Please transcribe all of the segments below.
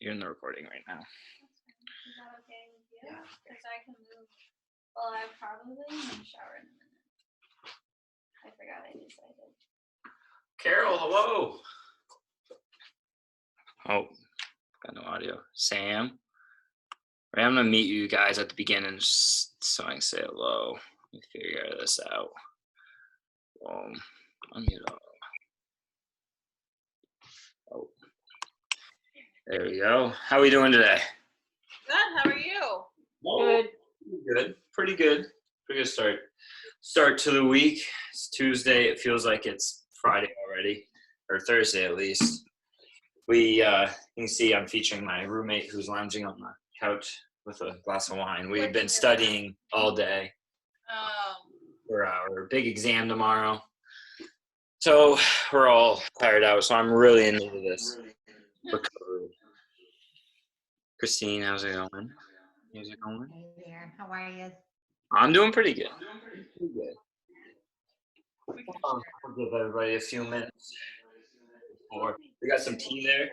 You're in the recording right now. Is that okay with you? Because I can move. Well, I probably am in the shower in a minute. I forgot I decided. Carol, hello. Oh, got no audio. Sam. Right, I'm gonna meet you guys at the beginning so I can say hello. Let me figure this out. Unmute all. Oh, there we go. How are we doing today? Good. How are you? Good. Good. Pretty good. Pretty good start to the week. It's Tuesday. It feels like it's Friday already, or Thursday at least. You can see I'm featuring my roommate who's lounging on the couch with a glass of wine. We've been studying all day for our big exam tomorrow. So we're all tired out, so I'm really into this recovery. Christine, how's it going? How's it going? Hey there, how are you? I'm doing pretty good. I'll give everybody a few minutes. We got some tea there.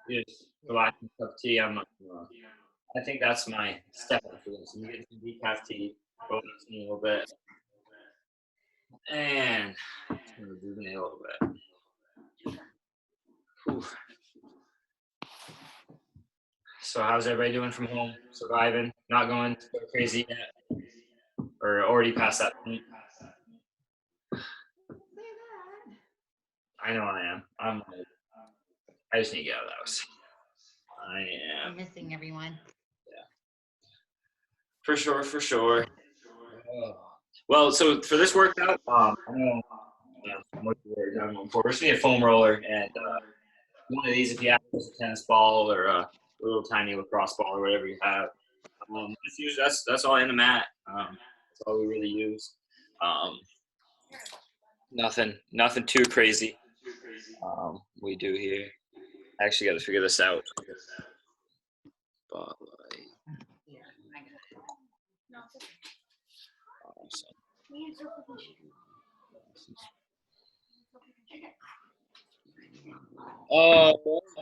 Just relaxing cup of tea. I think that's my step up for this. I'm getting some decaf tea, go a little bit, and rejuvenate a little bit. Whew. So how's everybody doing from home? Surviving? Not going crazy yet? Or already past that point? I know I am. I just need to get out of the house. I am. I'm missing everyone. Yeah. For sure. Well, so for this workout, I know we're just need a foam roller and one of these if you have a tennis ball or a little tiny lacrosse ball or whatever you have. Just use that's all in the mat. That's all we really use. Nothing too crazy. We do here. I actually got to figure this out. Spotlight. Awesome.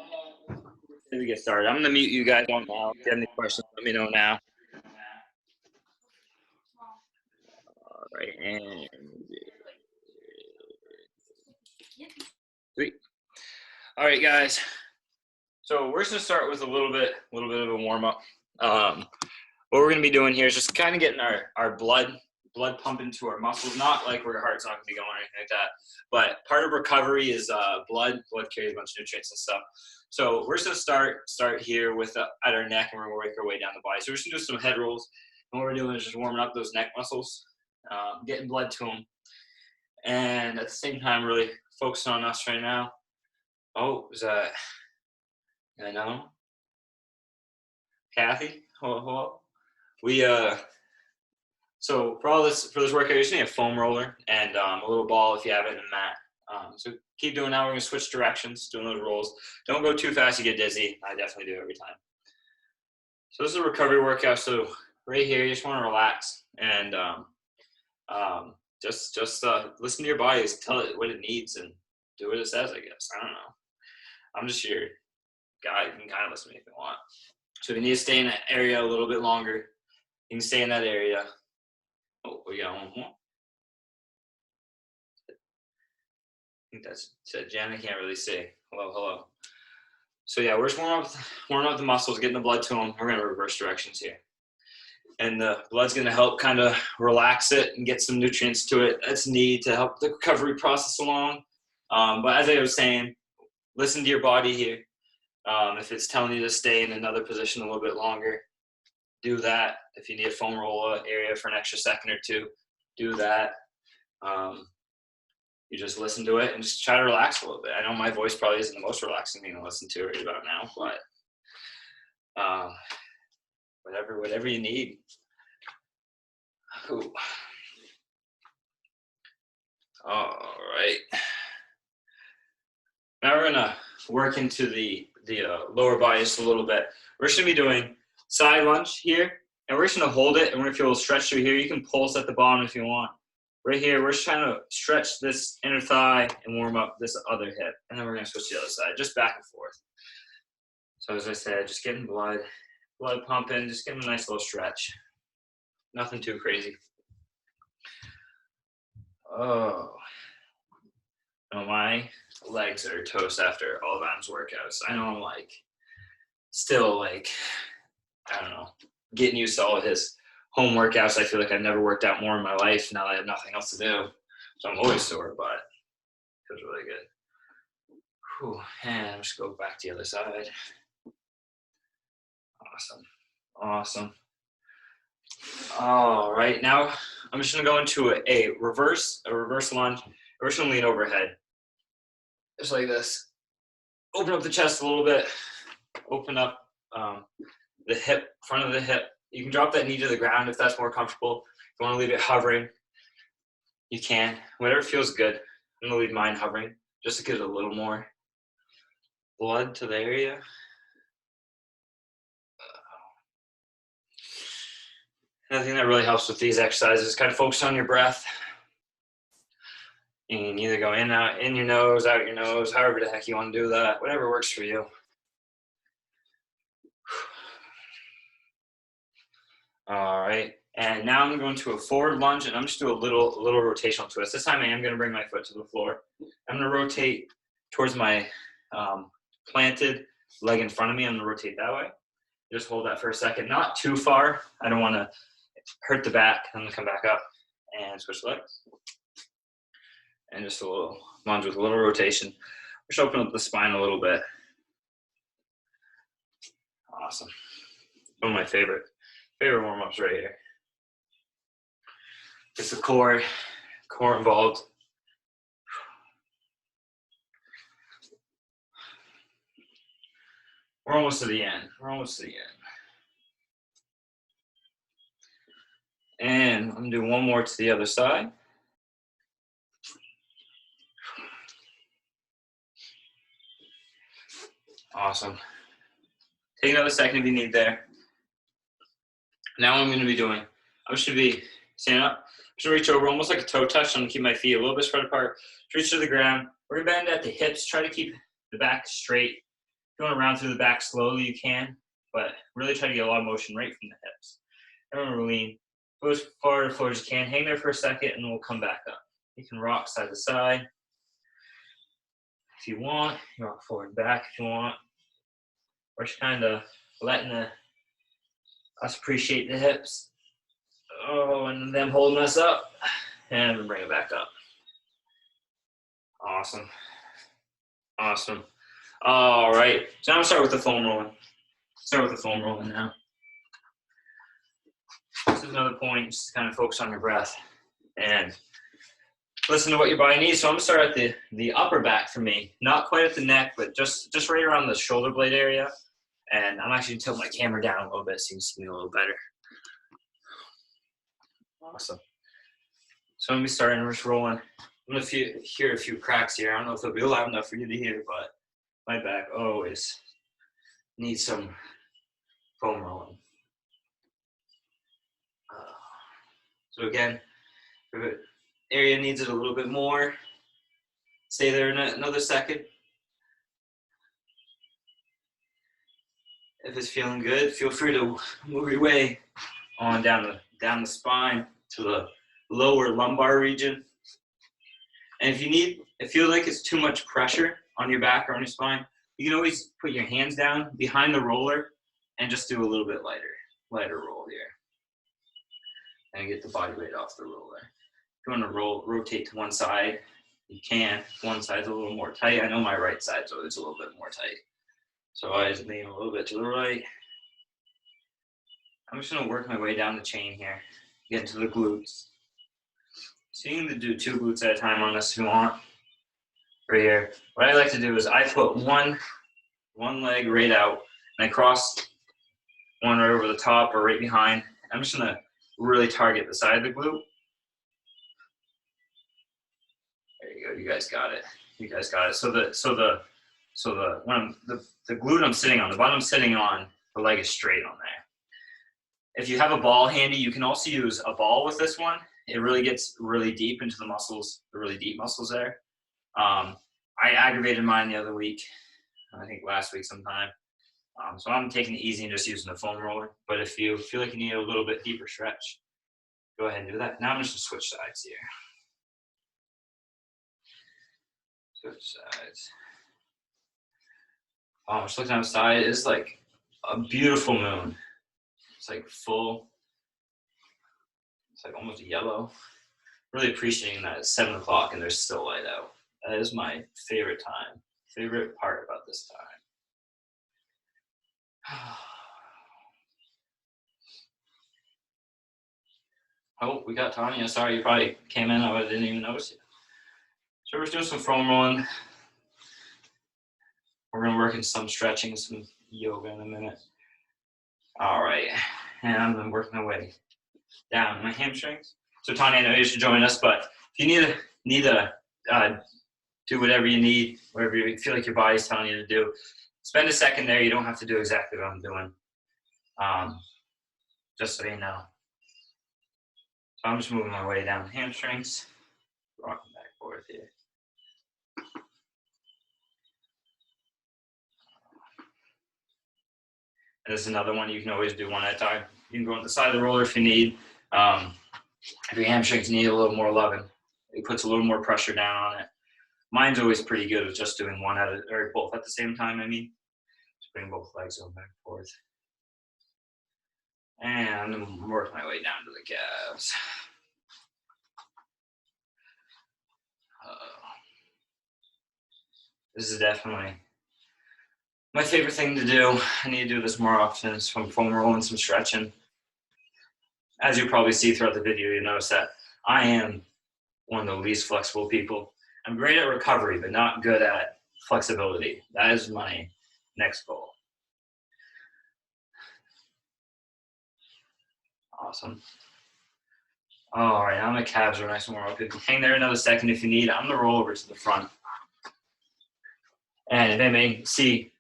We get started. I'm gonna mute you guys on now. If you have any questions, let me know now. All right, and 3. All right, guys. So we're just gonna start with a little bit of a warm up. What we're gonna be doing here is just kind of getting our blood pumping to our muscles. Not like where your heart's not gonna be going or anything like that. But part of recovery is blood. Blood carries a bunch of nutrients and stuff. So we're just gonna start here with at our neck, and we're gonna work our way down the body. So we're just gonna do some head rolls. And what we're doing is just warming up those neck muscles, getting blood to them, and at the same time, really focusing on us right now. Oh, is that? I know. Kathy, hello. We so for this workout, you just need a foam roller and a little ball if you have it in the mat. So keep doing that. We're gonna switch directions, doing those rolls. Don't go too fast; you get dizzy. I definitely do every time. So this is a recovery workout. So right here, you just want to relax and just listen to your body, tell it what it needs, and do what it says. I guess I don't know. I'm just your guy. You can kind of listen to me if you want. So if you need to stay in that area a little bit longer, you can stay in that area. Oh, we got one more. I think that's said Jen. I can't really see. Hello. So yeah, we're just warming up the muscles, getting the blood to them. We're gonna reverse directions here, and the blood's gonna help kind of relax it and get some nutrients to it that's needed to help the recovery process along. But as I was saying, listen to your body here. If it's telling you to stay in another position a little bit longer, do that. If you need a foam roll area for an extra second or two, do that. You just listen to it and just try to relax a little bit. I know my voice probably isn't the most relaxing thing to listen to right about now, but whatever you need. Ooh. All right. Now we're gonna work into the lower body just a little bit. We're just gonna be doing side lunge here, and we're just gonna hold it, and we're gonna feel a stretch through here. You can pulse at the bottom if you want. Right here, we're just trying to stretch this inner thigh and warm up this other hip, and then we're gonna switch to the other side, just back and forth. So as I said, just getting blood pumping, just getting a nice little stretch. Nothing too crazy. Oh, no, my legs are toast after all of Adam's workouts. I know I'm like, still like, I don't know, getting used to all of his home workouts. I feel like I've never worked out more in my life now that I have nothing else to do. So I'm always sore, but it feels really good. Whew. And just go back to the other side. Awesome. All right, now I'm just gonna go into a reverse lunge. We're just gonna lean overhead, just like this. Open up the chest a little bit. Open up the hip, front of the hip. You can drop that knee to the ground if that's more comfortable. If you want to leave it hovering, you can. Whatever feels good. I'm gonna leave mine hovering just to get a little more blood to the area. Another thing that really helps with these exercises is kind of focus on your breath. You can either go in, out, in your nose, out your nose, however the heck you want to do that, whatever works for you. All right, and now I'm going to a forward lunge, and I'm just doing a little rotational twist. This time I am going to bring my foot to the floor. I'm going to rotate towards my planted leg in front of me. I'm going to rotate that way. Just hold that for a second, not too far. I don't want to hurt the back. I'm going to come back up and switch legs. And just a little lunge with a little rotation. Just open up the spine a little bit. Awesome. One of my favorite warm-ups right here. It's the core involved. We're almost to the end. And I'm gonna do one more to the other side. Awesome. Take another second if you need there. Now what I'm gonna be doing, I'm just gonna be standing up. I'm just gonna reach over almost like a toe touch. I'm gonna keep my feet a little bit spread apart. Just reach to the ground. We're gonna bend at the hips. Try to keep the back straight. If you want to round through the back slowly, you can, but really try to get a lot of motion right from the hips. And we're gonna lean. Go as far to the floor as you can. Hang there for a second, and then we'll come back up. You can rock side to side. If you want, you rock forward and back if you want. We're just kind of letting us appreciate the hips. Oh, and them holding us up. And we bring it back up. Awesome. All right. So now I'm start with the foam rolling now. This is another point, just kind of focus on your breath and listen to what your body needs. So I'm gonna start at the upper back for me, not quite at the neck, but just right around the shoulder blade area. And I'm actually gonna tilt my camera down a little bit so you can see me a little better. Awesome. So I'm gonna be starting just rolling. I'm gonna hear a few cracks here. I don't know if they'll be loud enough for you to hear, but my back always needs some foam rolling. So again, if the area needs it a little bit more, stay there another second. If it's feeling good, feel free to move your way on down the spine to the lower lumbar region. And if you feel like it's too much pressure on your back or on your spine, you can always put your hands down behind the roller and just do a little bit lighter roll here. And get the body weight off the roller. If you want to rotate to one side, you can. One side's a little more tight. I know my right side's always a little bit more tight. So I just lean a little bit to the right. I'm just gonna work my way down the chain here, get into the glutes. So you can do 2 glutes at a time on this if you want. Right here. What I like to do is I put one leg right out, and I cross one right over the top or right behind. I'm just gonna really target the side of the glute. There you go. You guys got it. So the glute I'm sitting on, the bottom I'm sitting on, the leg is straight on there. If you have a ball handy, you can also use a ball with this one. It really gets really deep into the muscles, the really deep muscles there. I aggravated mine the other week, I think last week sometime. So I'm taking it easy and just using the foam roller. But if you feel like you need a little bit deeper stretch, go ahead and do that. Now I'm just gonna switch sides here. Switch sides. Oh, I'm just looking outside. It's like a beautiful moon. It's like full. It's like almost yellow. Really appreciating that it's 7 o'clock and there's still light out. That is my favorite time. Favorite part about this time. Oh, we got Tanya. Sorry, you probably came in. I didn't even notice you. So we're doing some foam rolling. We're gonna work in some stretching, some yoga in a minute. All right, and I'm working my way down my hamstrings. So Tanya, I know you should join us, but if you need to do whatever you need, whatever you feel like your body's telling you to do, spend a second there. You don't have to do exactly what I'm doing. Just so you know. So I'm just moving my way down the hamstrings, rocking back and forth here. And this is another one you can always do one at a time. You can go on the side of the roller if you need. If your hamstrings need a little more loving, it puts a little more pressure down on it. Mine's always pretty good with just doing one or both at the same time. I mean, just bring both legs going back and forth. And I'm working my way down to the calves. This is definitely my favorite thing to do. I need to do this more often. Some foam rolling, some stretching. As you probably see throughout the video, you notice that I am one of the least flexible people. I'm great at recovery, but not good at flexibility. That is my next goal. Awesome. All right, now my calves are nice and warm up. Hang there another second if you need. I'm gonna roll over to the front. And if anybody see,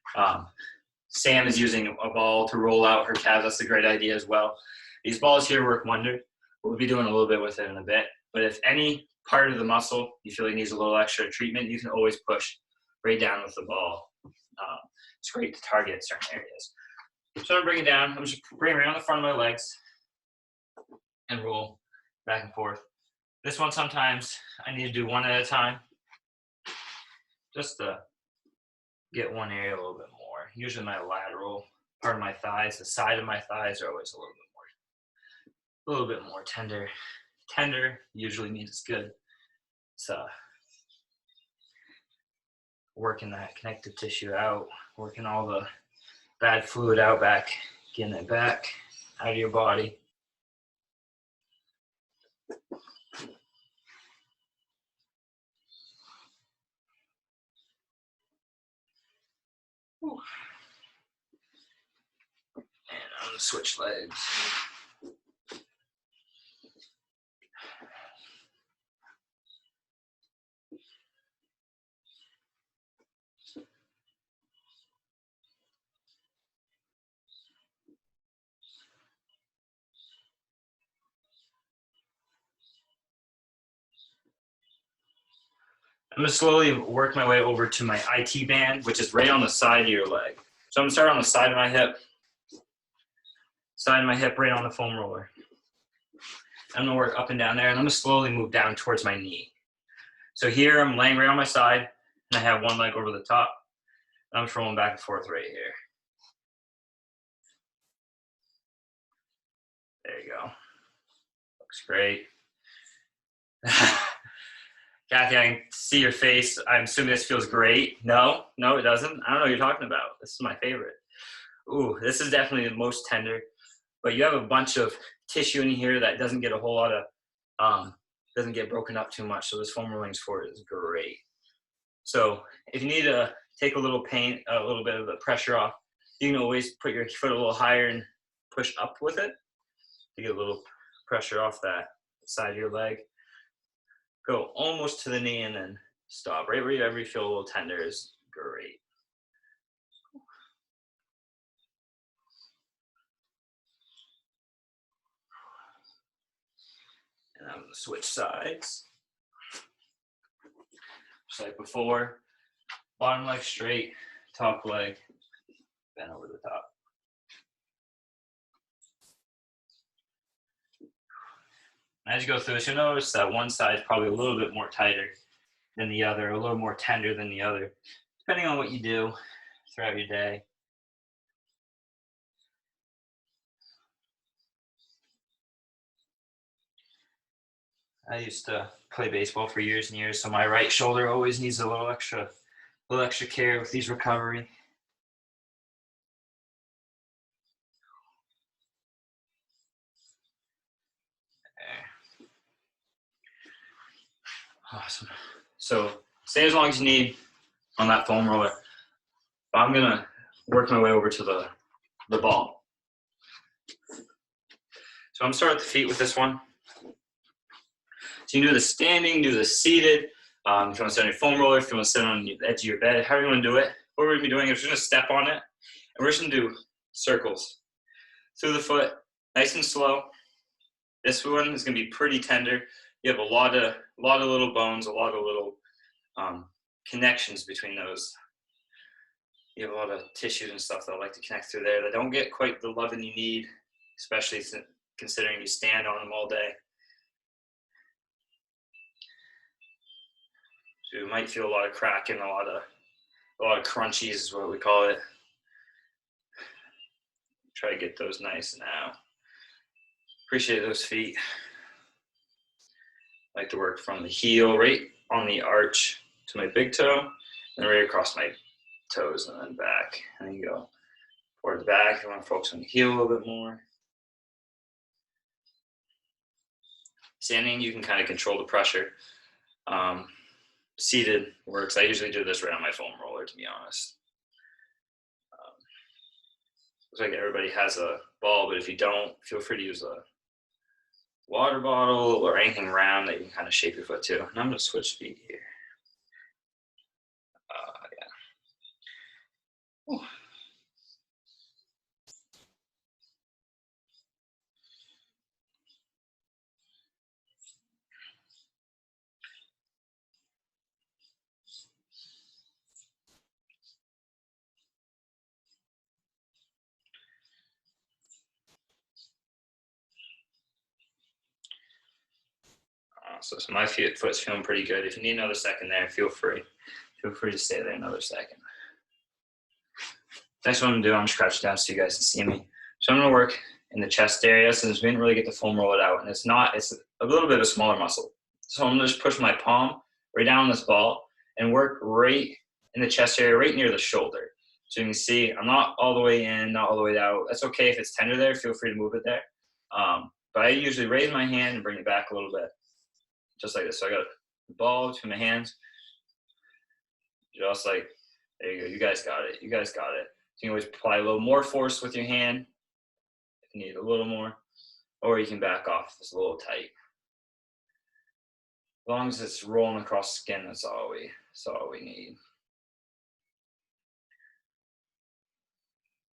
Sam is using a ball to roll out her calves. That's a great idea as well. These balls here work wonders. We'll be doing a little bit with it in a bit. But if any part of the muscle you feel like needs a little extra treatment, you can always push right down with the ball. It's great to target certain areas. So I'm bringing it down. I'm just bringing it around the front of my legs and roll back and forth. This one sometimes I need to do one at a time just to get one area a little bit more. Usually my lateral part of my thighs, the side of my thighs are always a little bit more tender. Tender usually means it's good. It's working that connective tissue out, working all the bad fluid out back, getting it back out of your body. Whew. And I'm gonna switch legs. I'm gonna slowly work my way over to my IT band, which is right on the side of your leg. So I'm gonna start on the side of my hip right on the foam roller. I'm gonna work up and down there, and I'm gonna slowly move down towards my knee. So here I'm laying right on my side, and I have one leg over the top. I'm just rolling back and forth right here. There you go. Looks great. Kathy, I can see your face. I'm assuming this feels great. No, it doesn't. I don't know what you're talking about. This is my favorite. Ooh, this is definitely the most tender. But you have a bunch of tissue in here that doesn't get a whole lot of, doesn't get broken up too much. So this foam rolling sport is great. So if you need to take a little pain, a little bit of the pressure off, you can always put your foot a little higher and push up with it to get a little pressure off that side of your leg. Go almost to the knee and then stop. Right wherever you feel a little tender is great. And I'm gonna switch sides. Just like before, bottom leg straight, top leg bend over the top. As you go through this, you'll notice that one side is probably a little bit more tighter than the other, a little more tender than the other, depending on what you do throughout your day. I used to play baseball for years and years, so my right shoulder always needs a little extra care with these recovery. There. Awesome. So stay as long as you need on that foam roller. But I'm gonna work my way over to the ball. So I'm gonna start at the feet with this one. So you can do the standing, do the seated. If you want to sit on your foam roller, if you want to sit on the edge of your bed, however you want to do it. What we're going to be doing is we're going to step on it, and we're just going to do circles through the foot, nice and slow. This one is going to be pretty tender. You have a lot of little bones, a lot of little connections between those. You have a lot of tissues and stuff that like to connect through there that don't get quite the loving you need, especially considering you stand on them all day. So you might feel a lot of cracking, a lot of crunchies is what we call it. Try to get those nice now. Appreciate those feet. I like to work from the heel right on the arch to my big toe, and right across my toes and then back. And then you go toward the back. If you want to focus on the heel a little bit more. Standing, you can kind of control the pressure. Seated works. I usually do this right on my foam roller, to be honest. Looks like everybody has a ball, but if you don't, feel free to use a water bottle or anything round that you can kind of shape your foot to. And I'm going to switch feet here. Yeah. Ooh. So my foot's feeling pretty good. If you need another second there, feel free. Feel free to stay there another second. Next one I'm going to do, I'm scratching down so you guys can see me. So I'm going to work in the chest area since we didn't really get the foam roll it out. And it's a little bit of a smaller muscle. So I'm going to just push my palm right down on this ball and work right in the chest area, right near the shoulder. So you can see I'm not all the way in, not all the way out. That's okay if it's tender there. Feel free to move it there. But I usually raise my hand and bring it back a little bit. Just like this. So I got the ball between my hands. Just like, there you go. You guys got it. You guys got it. So you can always apply a little more force with your hand if you need a little more. Or you can back off if it's a little tight. As long as it's rolling across the skin, that's all we need.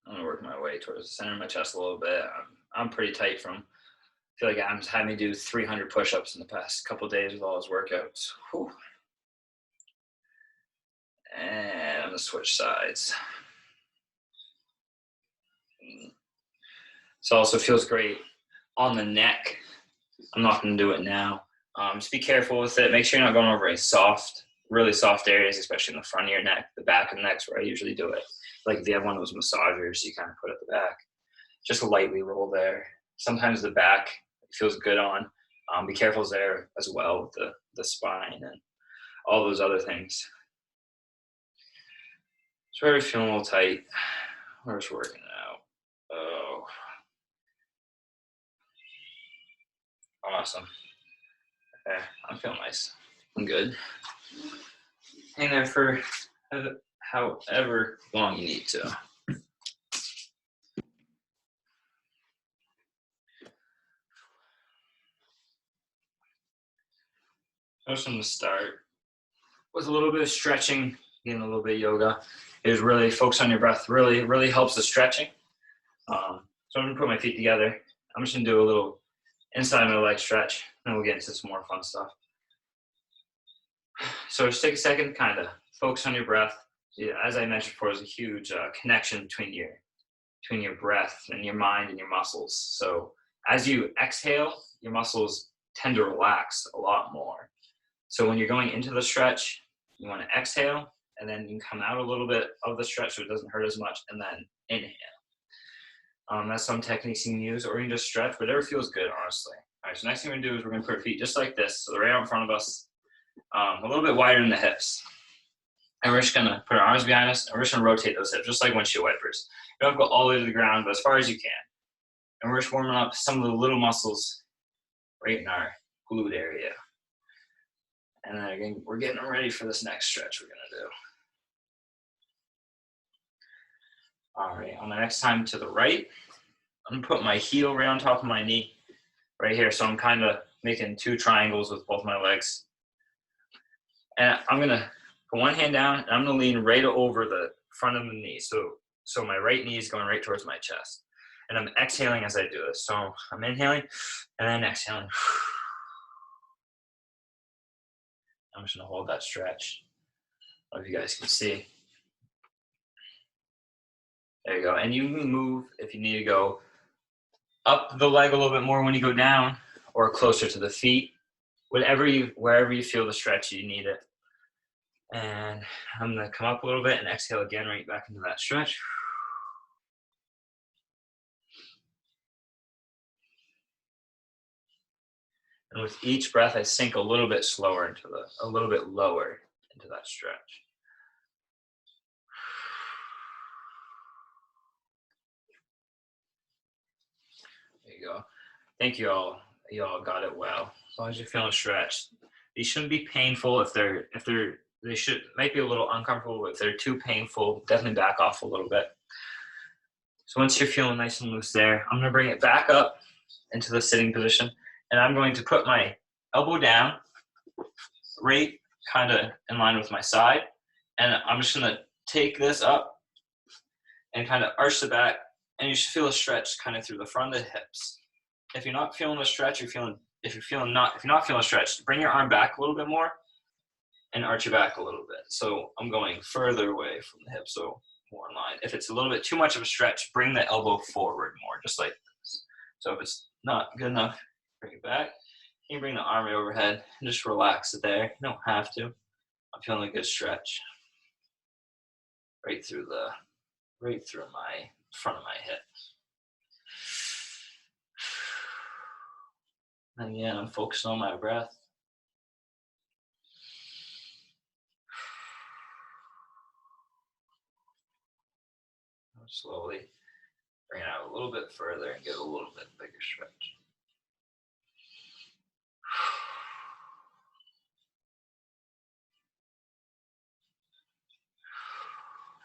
I'm going to work my way towards the center of my chest a little bit. I'm pretty tight from, I feel like I'm just having me do 300 push-ups in the past couple of days with all those workouts. Whew. And I'm going to switch sides. This also feels great on the neck. I'm not going to do it now. Just be careful with it. Make sure you're not going over any really soft areas, especially in the front of your neck. The back of the neck's where I usually do it. Like if you have one of those massagers, you kind of put it at the back. Just lightly roll there. Sometimes the back feels good on. Be careful there as well with the spine and all those other things. So we're feeling a little tight. We're just working it out. Oh. Awesome. Okay, I'm feeling nice. I'm good. Hang there for however long you need to. Just from the start, with a little bit of stretching, getting a little bit of yoga, is really focus on your breath. Really helps the stretching. So I'm gonna put my feet together. I'm just gonna do a little inside my leg stretch, and we'll get into some more fun stuff. So just take a second, kind of focus on your breath. Yeah, as I mentioned before, there's a huge connection between your breath and your mind and your muscles. So as you exhale, your muscles tend to relax a lot more. So when you're going into the stretch, you want to exhale, and then you can come out a little bit of the stretch so it doesn't hurt as much, and then inhale. That's some techniques you can use, or you can just stretch, whatever feels good, honestly. All right, so next thing we're gonna do is we're gonna put our feet just like this, so they're right out in front of us, a little bit wider in the hips. And we're just gonna put our arms behind us, and we're just gonna rotate those hips, just like windshield wipers. You don't have to go all the way to the ground, but as far as you can. And we're just warming up some of the little muscles right in our glute area. And then again, we're getting ready for this next stretch we're gonna do. All right, on the next time to the right, I'm gonna put my heel right on top of my knee, right here. So I'm kind of making 2 triangles with both my legs. And I'm gonna put one hand down, and I'm gonna lean right over the front of the knee. So my right knee is going right towards my chest. And I'm exhaling as I do this. So I'm inhaling and then exhaling. I'm just gonna hold that stretch. I don't know if you guys can see. There you go. And you can move if you need to go up the leg a little bit more when you go down, or closer to the feet. Wherever you feel the stretch, you need it. And I'm gonna come up a little bit and exhale again, right back into that stretch. And with each breath, I sink a little bit slower a little bit lower into that stretch. There you go. Thank you all. You all got it well. As long as you're feeling stretched. These shouldn't be painful. They might be a little uncomfortable. If they're too painful, definitely back off a little bit. So once you're feeling nice and loose there, I'm gonna bring it back up into the sitting position, and I'm going to put my elbow down, right kind of in line with my side, and I'm just gonna take this up and kind of arch the back, and you should feel a stretch kind of through the front of the hips. If you're not feeling a stretch, if you're not feeling a stretch, bring your arm back a little bit more and arch your back a little bit. So I'm going further away from the hip, so more in line. If it's a little bit too much of a stretch, bring the elbow forward more, just like this. So if it's not good enough, bring it back. You can bring the arm right overhead and just relax it there. You don't have to. I'm feeling a good stretch right through my front of my hip. And again, I'm focused on my breath. Slowly bring it out a little bit further and get a little bit bigger stretch.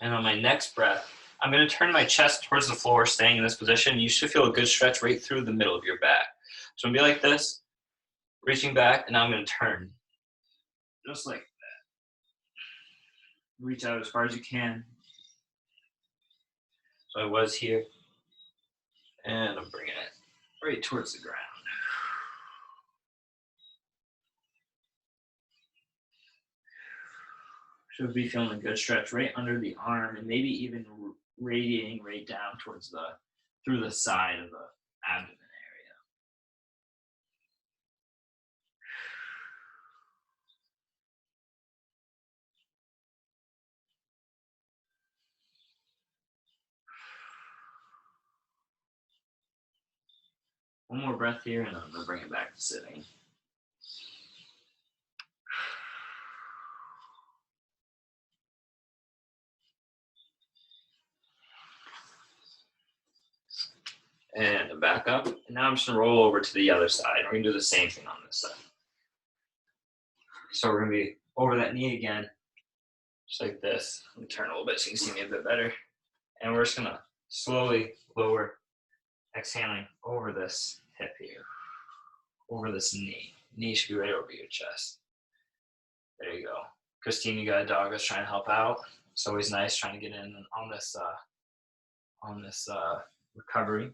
And on my next breath, I'm going to turn my chest towards the floor, staying in this position. You should feel a good stretch right through the middle of your back. So I'm going to be like this, reaching back, and now I'm going to turn. Just like that. Reach out as far as you can. So I was here, and I'm bringing it right towards the ground. Should be feeling a good stretch right under the arm, and maybe even radiating right down through the side of the abdomen area. One more breath here, and I'm gonna bring it back to sitting. And back up. And now I'm just gonna roll over to the other side. We're gonna do the same thing on this side. So we're gonna be over that knee again, just like this. Let me turn a little bit so you can see me a bit better. And we're just gonna slowly lower, exhaling over this hip here, over this knee. Knee should be right over your chest. There you go. Christine, you got a dog that's trying to help out. It's always nice trying to get in on this recovery.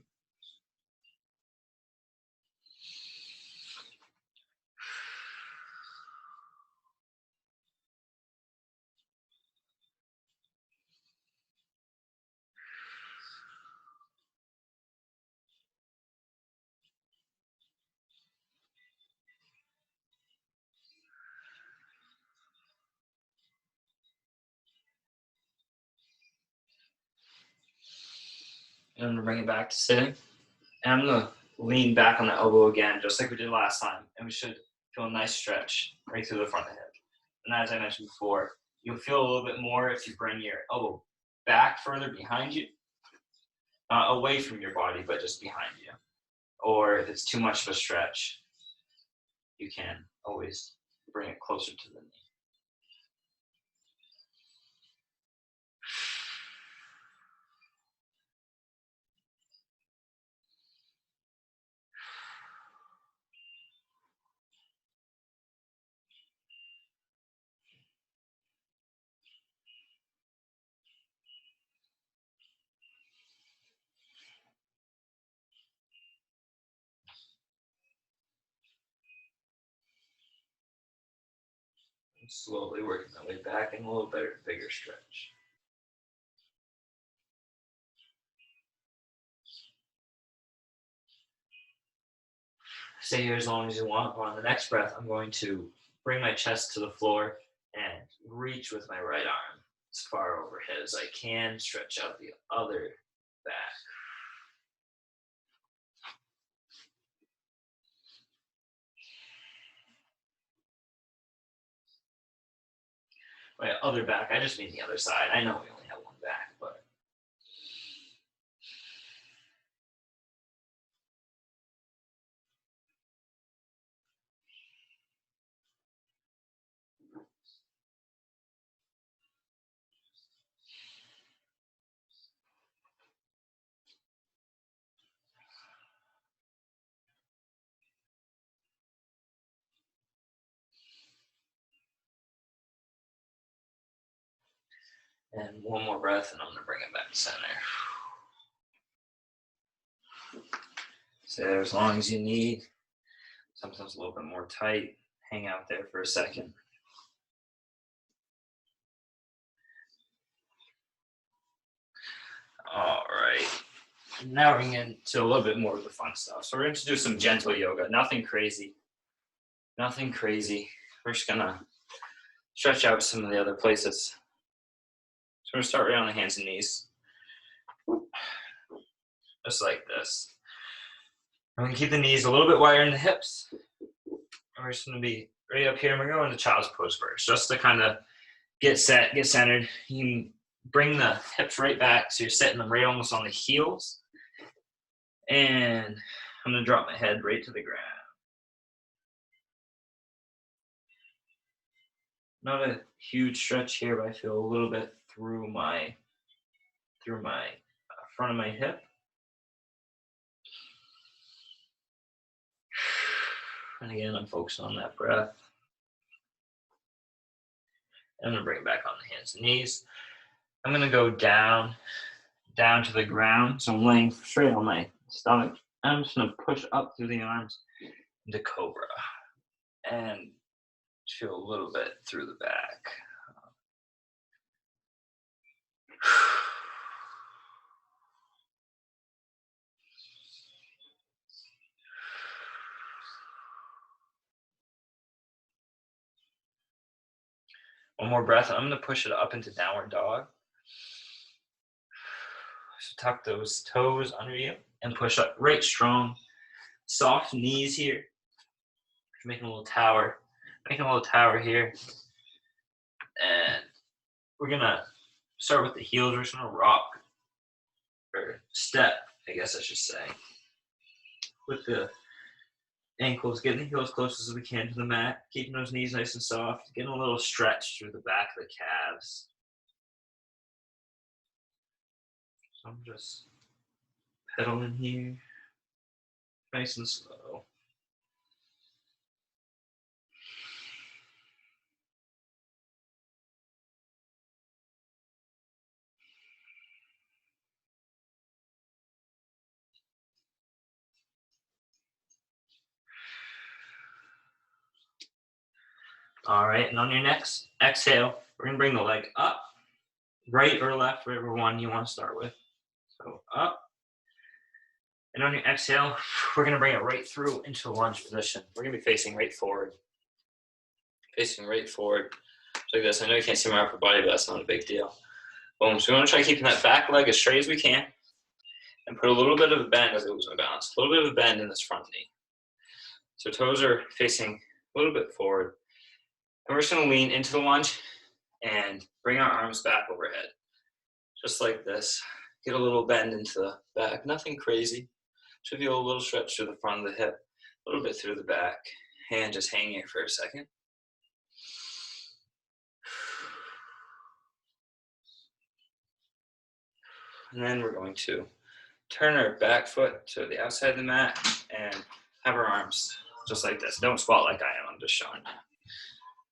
And I'm gonna bring it back to sitting. And I'm gonna lean back on the elbow again, just like we did last time. And we should feel a nice stretch right through the front of the hip. And as I mentioned before, you'll feel a little bit more if you bring your elbow back further behind you. Not away from your body, but just behind you. Or if it's too much of a stretch, you can always bring it closer to the knee. Slowly working my way back and a little bigger stretch. Stay here as long as you want. On the next breath, I'm going to bring my chest to the floor and reach with my right arm as far overhead as I can. Stretch out the other back. By other back, I just mean the other side. I know we only have one back, but and one more breath, and I'm gonna bring it back to center. Stay there as long as you need. Sometimes a little bit more tight. Hang out there for a second. All right. Now we're going to get into a little bit more of the fun stuff. So we're going to do some gentle yoga. Nothing crazy. Nothing crazy. We're just going to stretch out some of the other places. So we're going to start right on the hands and knees. Just like this. I'm going to keep the knees a little bit wider in the hips. And we're just going to be right up here. And we're going to child's pose first, just to kind of get set, get centered. You can bring the hips right back, so you're setting them right almost on the heels. And I'm going to drop my head right to the ground. Not a huge stretch here, but I feel a little bit through my front of my hip. And again, I'm focused on that breath. I'm going to bring it back on the hands and knees. I'm going to go down to the ground. So I'm laying straight on my stomach. I'm just going to push up through the arms into cobra. And feel a little bit through the back. One more breath. I'm going to push it up into downward dog. So tuck those toes under you and push up right strong. Soft knees here. Making a little tower. Making a little tower here. And we're going to start with the heels. We're just going to rock. Or step, I guess I should say. With the ankles, getting the heels close as we can to the mat, keeping those knees nice and soft, getting a little stretch through the back of the calves. So I'm just pedaling here, nice and slow. All right, and on your next exhale, we're going to bring the leg up, right or left, whatever one you want to start with. So up. And on your exhale, we're going to bring it right through into a lunge position. We're going to be facing right forward. Facing right forward. Just like this. I know you can't see my upper body, but that's not a big deal. Boom. So we want to try keeping that back leg as straight as we can. and put a little bit of a bend as I lose my balance. A little bit of a bend in this front knee. So toes are facing a little bit forward. And we're just going to lean into the lunge and bring our arms back overhead. Just like this. Get a little bend into the back. Nothing crazy. Should feel a little stretch through the front of the hip. A little bit through the back. Hand just hang here for a second. And then we're going to turn our back foot to the outside of the mat and have our arms just like this. Don't squat like I am, I'm just showing you.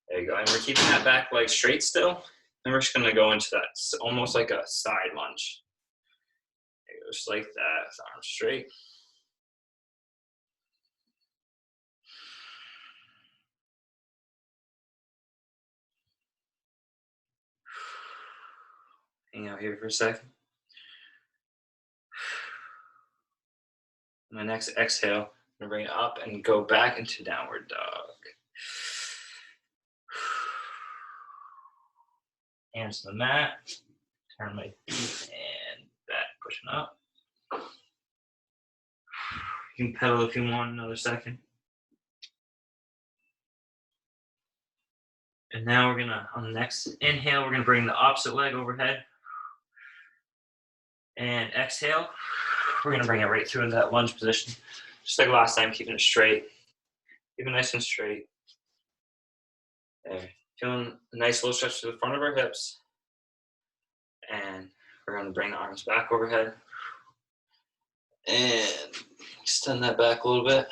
There you go. And we're keeping that back leg straight still. And we're just going to go into that almost like a side lunge. There you go, just like that, with arms straight. Hang out here for a second. My next exhale, I'm gonna bring it up and go back into downward dog. Hands to the mat, turn my feet and back, pushing up. You can pedal if you want another second. And now we're gonna, on the next inhale, we're gonna bring the opposite leg overhead. And exhale, we're gonna bring it right through into that lunge position. Just like last time, keeping it straight. Keep it nice and straight. There. Feeling a nice little stretch to the front of our hips. And we're gonna bring the arms back overhead. And extend that back a little bit.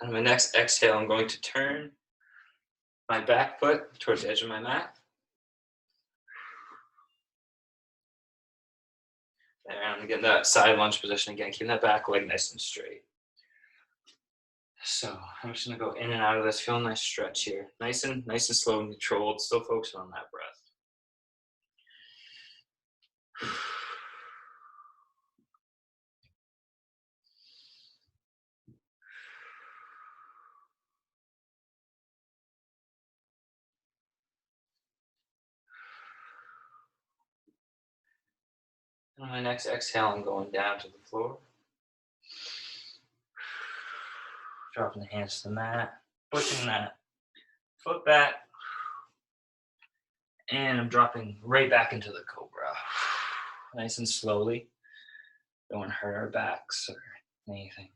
On my next exhale, I'm going to turn my back foot towards the edge of my mat. There, I'm gonna get that side lunge position again, keeping that back leg nice and straight. So I'm just gonna go in and out of this, feel a nice stretch here. Nice and slow and controlled, still focusing on that breath. On my next exhale, I'm going down to the floor. Dropping the hands to the mat, pushing that foot back. And I'm dropping right back into the cobra. Nice and slowly. Don't want to hurt our backs or anything.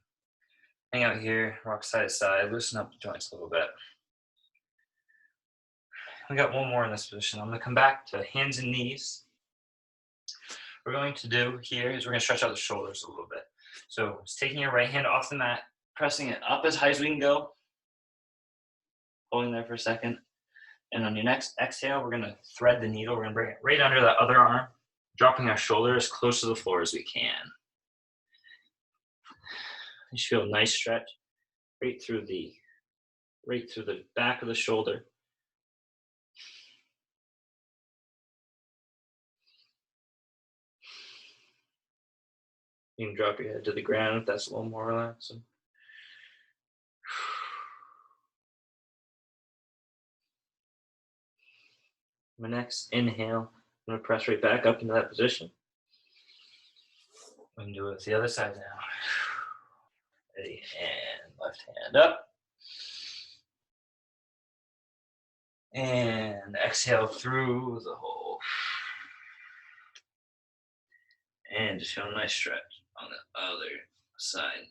Hang out here, rock side to side, loosen up the joints a little bit. We got one more in this position. I'm going to come back to hands and knees. What we're going to do here is we're going to stretch out the shoulders a little bit. So it's taking your right hand off the mat, pressing it up as high as we can go. Holding there for a second. And on your next exhale, we're going to thread the needle. We're going to bring it right under that other arm, dropping our shoulder as close to the floor as we can. You should feel a nice stretch right through the back of the shoulder. You can drop your head to the ground if that's a little more relaxing. My next inhale, I'm going to press right back up into that position. We can do it with the other side now. Ready, and left hand up. And exhale through the hole. And just feel a nice stretch on the other side now.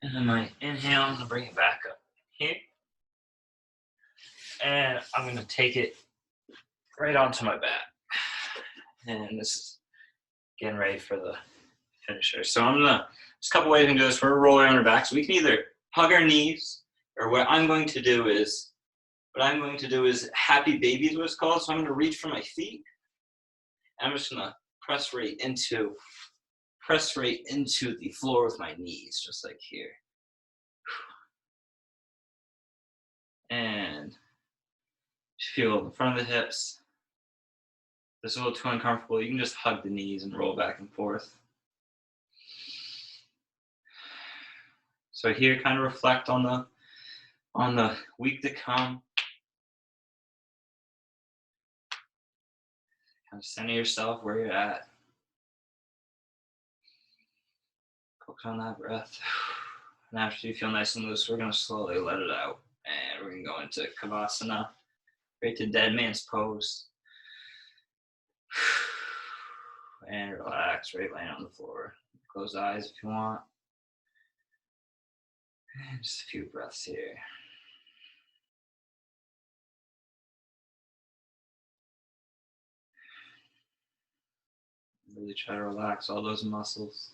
And then my inhale, I'm going to bring it back up here. And I'm going to take it right onto my back. And this is getting ready for the finisher. So I'm going to, there's a couple ways we can do this. We're going to roll around our back. So we can either hug our knees, or what I'm going to do is happy baby is what it's called. So I'm going to reach for my feet. And I'm just going to press right into press right into the floor with my knees, just like here. And feel the front of the hips. If this is a little too uncomfortable, you can just hug the knees and roll back and forth. So here, kind of reflect on the week to come. Kind of center yourself where you're at. Focus on that breath. And after you feel nice and loose, we're going to slowly let it out. And we're going to go into Kavasana, right to dead man's pose. And relax, right laying on the floor. Close the eyes if you want. And just a few breaths here. Really try to relax all those muscles.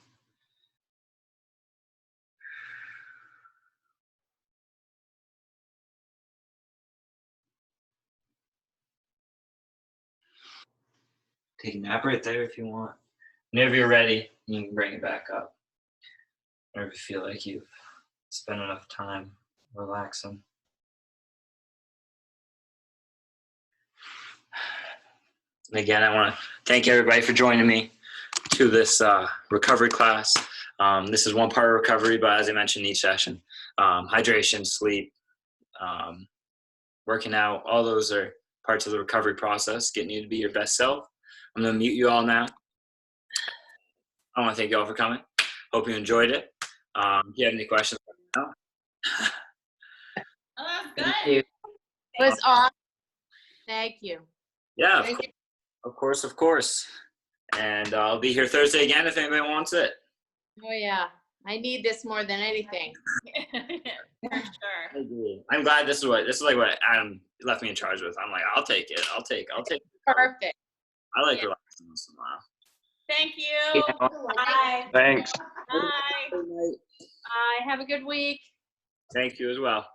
Take a nap right there if you want. Whenever you're ready, you can bring it back up. Whenever you feel like you've spent enough time relaxing. And again, I want to thank everybody for joining me to this recovery class. This is one part of recovery, but as I mentioned in each session, hydration, sleep, working out, all those are parts of the recovery process, getting you to be your best self. I'm going to mute you all now. I want to thank you all for coming. Hope you enjoyed it. If you have any questions, let me know. Oh, that's Thank good. you. It was awesome. Thank you. Yeah, Thank you. of course. And I'll be here Thursday again if anybody wants it. Oh, yeah. I need this more than anything. For sure. I agree. I'm glad this is like what Adam left me in charge with. I'm like, I'll take it. I'll take it. Perfect. I like Yeah. relaxing once in a while. Thank you. Bye. Thanks. Bye. Have a good week. Thank you as well.